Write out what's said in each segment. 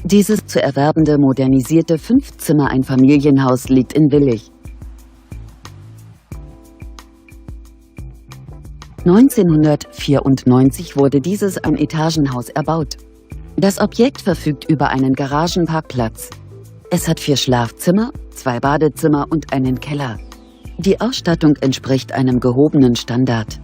Dieses zu erwerbende modernisierte 5-Zimmer-Einfamilienhaus liegt in Willich. 1994 wurde dieses Einetagenhaus erbaut. Das Objekt verfügt über einen Garagenparkplatz. Es hat 4 Schlafzimmer, 2 Badezimmer und einen Keller. Die Ausstattung entspricht einem gehobenen Standard.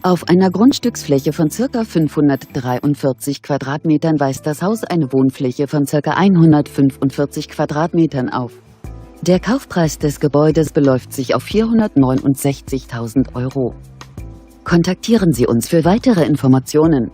Auf einer Grundstücksfläche von ca. 543 Quadratmetern weist das Haus eine Wohnfläche von ca. 145 Quadratmetern auf. Der Kaufpreis des Gebäudes beläuft sich auf 469.000 €. Kontaktieren Sie uns für weitere Informationen.